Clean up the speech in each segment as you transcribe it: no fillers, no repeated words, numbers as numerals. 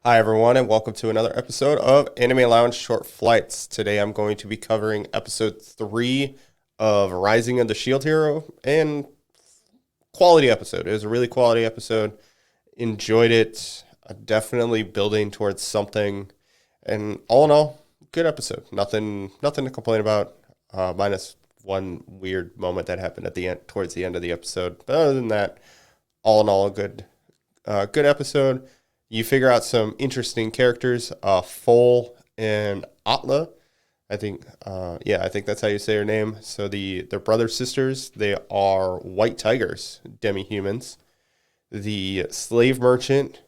Hi, everyone, and welcome to another episode of Anime Lounge Short Flights. Today I'm going to be covering episode 3 of Rising of the Shield Hero, and quality episode. It was a really quality episode. Enjoyed it. Definitely building towards something. And all in all, good episode. Nothing to complain about, minus one weird moment that happened at the end, towards the end of the episode. But other than that, all in all, a good episode. You figure out some interesting characters, Foal and Atla. I think that's how you say her name. So they're brother sisters. They are white tigers, demi-humans. The slave merchant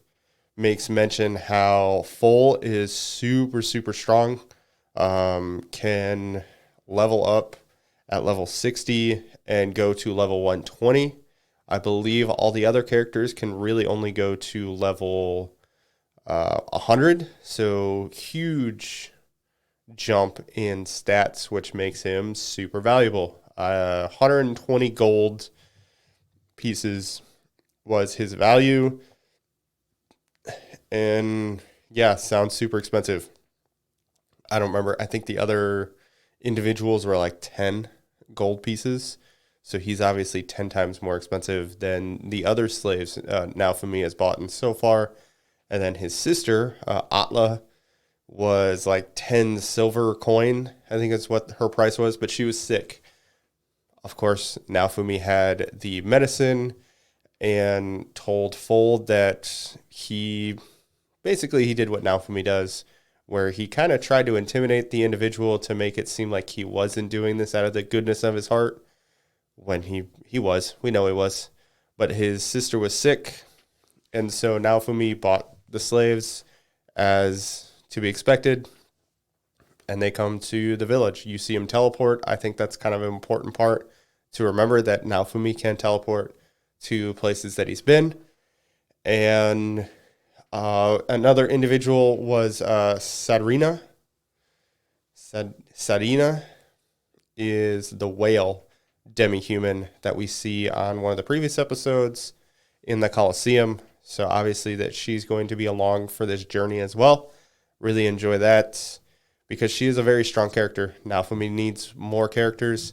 makes mention how Foal is super, super strong, can level up at level 60 and go to level 120. I believe all the other characters can really only go to level 100. So huge jump in stats, which makes him super valuable. 120 gold pieces was his value. And yeah, sounds super expensive. I don't remember. I think the other individuals were like 10 gold pieces. So he's obviously 10 times more expensive than the other slaves Naofumi has bought in so far. And then his sister, Atla, was like 10 silver coin. I think that's what her price was, but she was sick. Of course, Naofumi had the medicine and told Fold that he did what Naofumi does, where he kind of tried to intimidate the individual to make it seem like he wasn't doing this out of the goodness of his heart, when he was. We know he was. But his sister was sick, and so Naofumi bought the slaves as to be expected, and they come to the village. You see him teleport. I think that's kind of an important part to remember, that Naofumi can teleport to places that he's been. And another individual was Sarina. Sarina is the whale demi-human that we see on one of the previous episodes in the Colosseum. So obviously that she's going to be along for this journey as well. Really enjoy that because she is a very strong character. Naofumi needs more characters.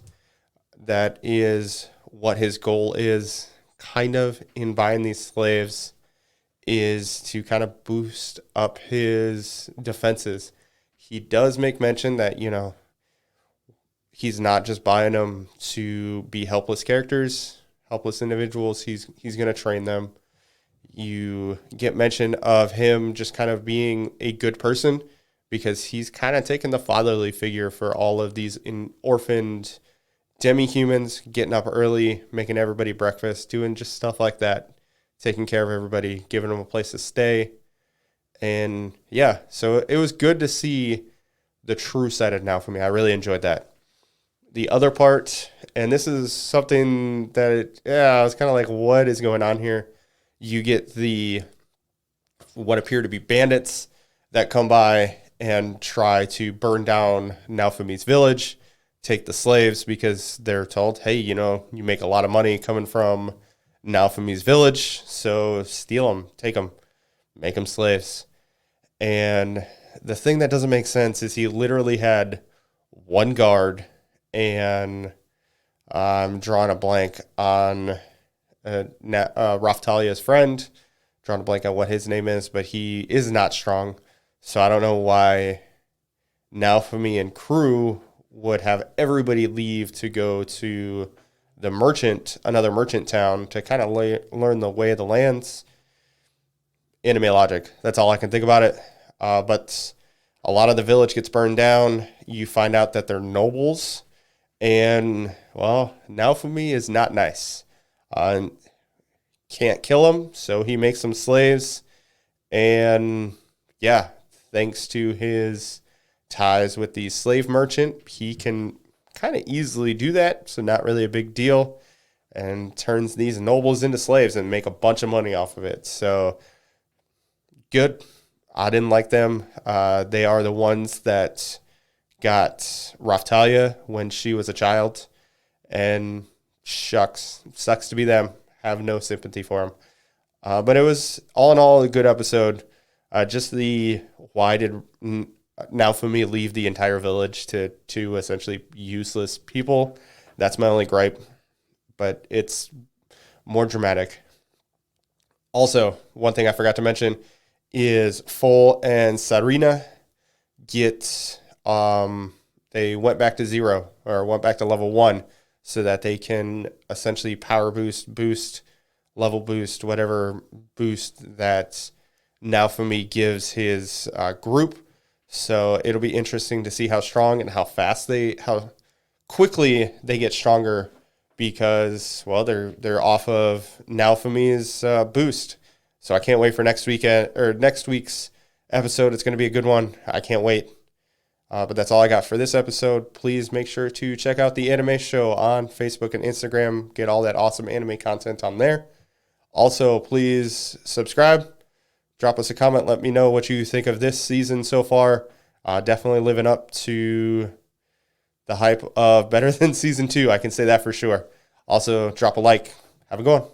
That is what his goal is, kind of, in buying these slaves, is to kind of boost up his defenses. He does make mention that, he's not just buying them to be helpless characters, helpless individuals. He's going to train them. You get mention of him just kind of being a good person, because he's kind of taken the fatherly figure for all of these orphaned demi-humans, getting up early, making everybody breakfast, doing just stuff like that, taking care of everybody, giving them a place to stay. And yeah, so it was good to see the true side of Naofumi. I really enjoyed that. The other part, and this is something that, I was kind of like, what is going on here? You get what appear to be bandits that come by and try to burn down Naofumi's village, take the slaves, because they're told, hey, you make a lot of money coming from Naofumi's village, so steal them, take them, make them slaves. And the thing that doesn't make sense is he literally had one guard, and I'm drawing a blank on Raftalia's friend, drawing a blank on what his name is, but he is not strong. So I don't know why Naofumi and crew would have everybody leave to go to another merchant town, to kind of learn the way of the lands. Anime logic. That's all I can think about it. But a lot of the village gets burned down. You find out that they're nobles. And, well, Naofumi is not nice. Can't kill them, so he makes them slaves. And, yeah, thanks to his ties with the slave merchant, he can kind of easily do that, so not really a big deal, and turns these nobles into slaves and make a bunch of money off of it. So, good. I didn't like them. They are the ones that got Raftalia when she was a child, and sucks to be them. Have no sympathy for them. But it was, all in all, a good episode. Just the why did Naofumi leave the entire village to essentially useless people? That's my only gripe, but it's more dramatic. Also, one thing I forgot to mention is Fol and Sarina get they went back to zero or went back to level 1 so that they can essentially power boost, level boost, whatever boost that Naofumi gives his group. So it'll be interesting to see how strong and how quickly they get stronger because, well, they're off of Naofumi's boost. So I can't wait for next week's episode. It's going to be a good one. I can't wait. But that's all I got for this episode. Please make sure to check out the Anime Show on Facebook and Instagram. Get all that awesome anime content on there. Also, please subscribe. Drop us a comment. Let me know what you think of this season so far. Definitely living up to the hype of better than season 2. I can say that for sure. Also, drop a like. Have a good one.